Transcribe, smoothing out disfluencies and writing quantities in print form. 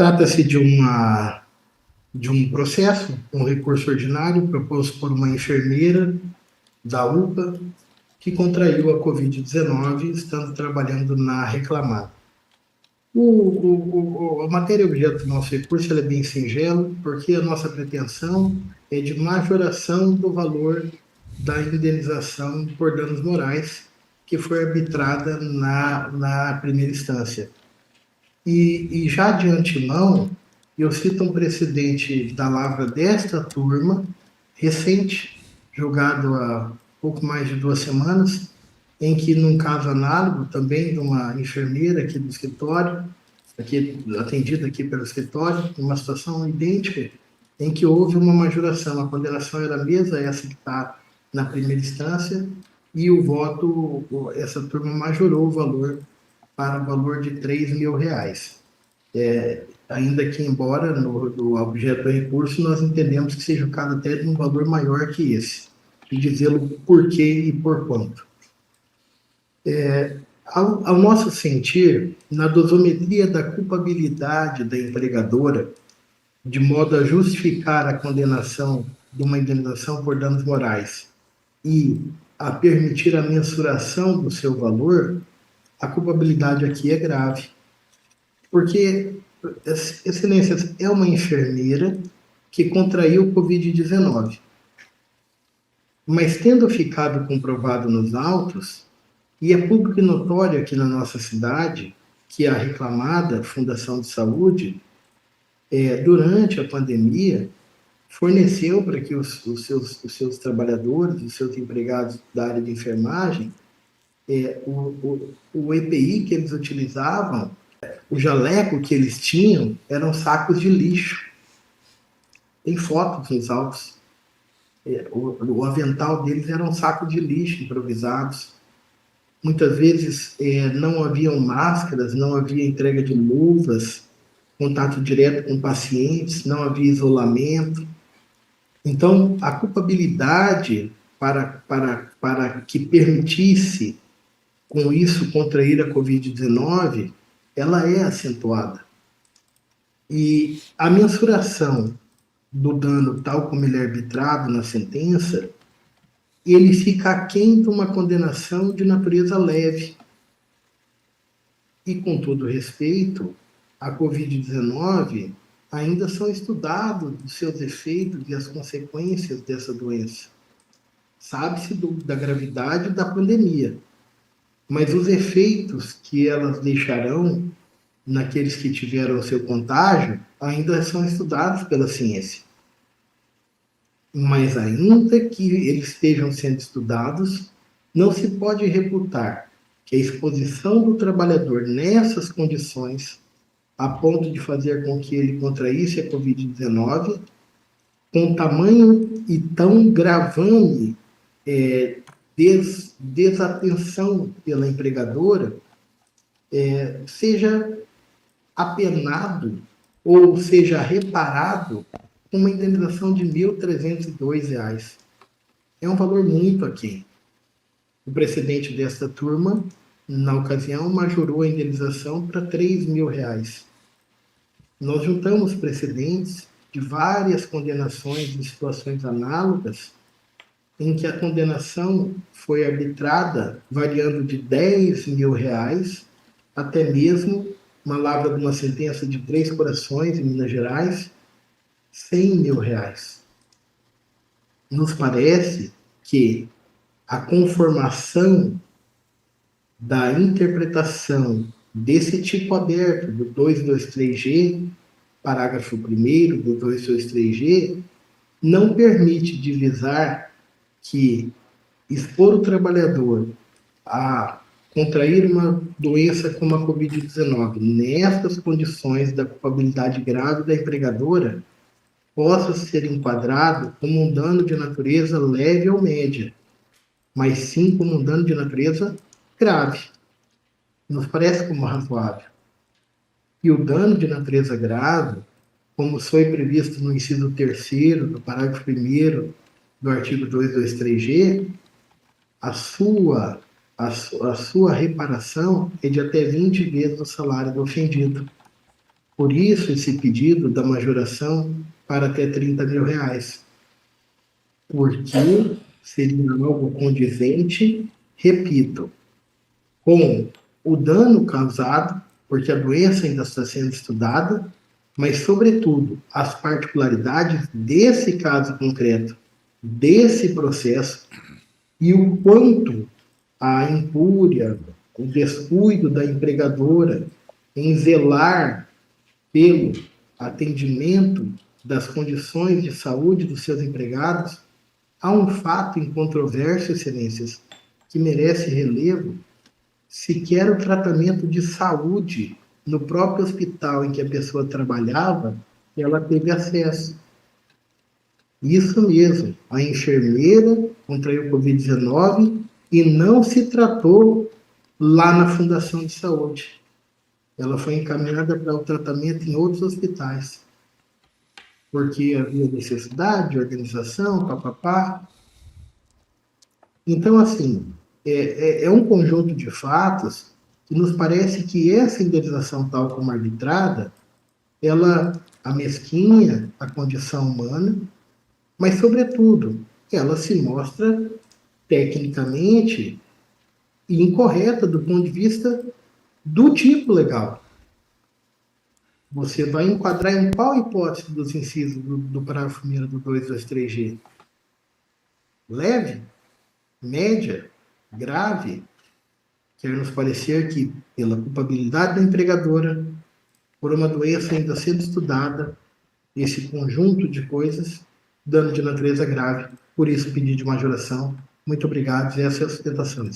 Trata-se de um processo, um recurso ordinário proposto por uma enfermeira da UPA que contraiu a Covid-19 estando trabalhando na Reclamar. A matéria objeto do nosso recurso é bem singela, porque a nossa pretensão é de majoração do valor da indenização por danos morais que foi arbitrada na primeira instância. E já de antemão, eu cito um precedente da lavra desta turma, recente, julgado há pouco mais de 2 semanas, em que, num caso análogo, também de uma enfermeira aqui do escritório, atendida aqui pelo escritório, uma situação idêntica, em que houve uma majoração. A condenação era a mesma, essa que está na primeira instância, e o voto, essa turma majorou o valor para o valor de R$ 3.000. Ainda que, embora no objeto do recurso, nós entendemos que seja o caso até de um valor maior que esse, e dizê-lo por quê e por quanto. Ao nosso sentir, na dosometria da culpabilidade da empregadora, de modo a justificar a condenação de uma indenização por danos morais e a permitir a mensuração do seu valor, a culpabilidade aqui é grave. Porque, excelências, é uma enfermeira que contraiu Covid-19. Mas, tendo ficado comprovado nos autos, e é público e notório aqui na nossa cidade que a reclamada Fundação de Saúde, durante a pandemia, forneceu para que os seus trabalhadores, os seus empregados da área de enfermagem, o EPI que eles utilizavam, o jaleco que eles tinham, eram sacos de lixo. Tem fotos nos autos. O avental deles era um saco de lixo improvisados. Muitas vezes não haviam máscaras, não havia entrega de luvas, contato direto com pacientes, não havia isolamento. Então, a culpabilidade para que permitisse, com isso, contrair a Covid-19, ela é acentuada. E a mensuração do dano, tal como ele é arbitrado na sentença, ele fica aquém de uma condenação de natureza leve. E, com todo respeito, a Covid-19 ainda são estudados os seus efeitos e as consequências dessa doença. Sabe-se da gravidade da pandemia, mas os efeitos que elas deixarão naqueles que tiveram o seu contágio ainda são estudados pela ciência. Mas, ainda que eles estejam sendo estudados, não se pode reputar que a exposição do trabalhador nessas condições, a ponto de fazer com que ele contraísse a Covid-19, com tamanho e tão gravame desatenção pela empregadora, seja apenado ou seja reparado com uma indenização de R$ 1.302. É um valor muito aquém. O precedente desta turma, na ocasião, majorou a indenização para R$ 3.000. Nós juntamos precedentes de várias condenações de situações análogas, em que a condenação foi arbitrada variando de R$ 10.000 até mesmo uma lavra de uma sentença de Três Corações, em Minas Gerais, R$ 100.000. Nos parece que a conformação da interpretação desse tipo aberto do 223G, parágrafo 1º do 223G, não permite divisar que expor o trabalhador a contrair uma doença como a Covid-19 nessas condições da culpabilidade grave da empregadora possa ser enquadrado como um dano de natureza leve ou média, mas sim como um dano de natureza grave. Nos parece como razoável. E o dano de natureza grave, como foi previsto no inciso 3º do parágrafo 1º do artigo 223G, a sua reparação é de até 20 vezes o salário do ofendido. Por isso, esse pedido da majoração para até R$ 30.000, porque seria algo condizente, repito, com o dano causado, porque a doença ainda está sendo estudada, mas, sobretudo, as particularidades desse caso concreto, desse processo, e o quanto a incúria, o descuido da empregadora em zelar pelo atendimento das condições de saúde dos seus empregados, há um fato incontroverso, excelências, que merece relevo. Sequer o tratamento de saúde no próprio hospital em que a pessoa trabalhava, ela teve acesso. Isso mesmo, a enfermeira contraiu Covid-19 e não se tratou lá na Fundação de Saúde. Ela foi encaminhada para o tratamento em outros hospitais, porque havia necessidade de organização, papapá. Então, assim, é um conjunto de fatos que nos parece que essa indenização tal como arbitrada, ela amesquinha a condição humana, mas, sobretudo, ela se mostra tecnicamente incorreta do ponto de vista do tipo legal. Você vai enquadrar em qual hipótese dos incisos do parágrafo 1º do 223G? Leve? Média? Grave? Quer nos parecer que, pela culpabilidade da empregadora, por uma doença ainda sendo estudada, esse conjunto de coisas, dano de natureza grave, por isso pedido de majoração. Muito obrigado, e essa é a sustentação.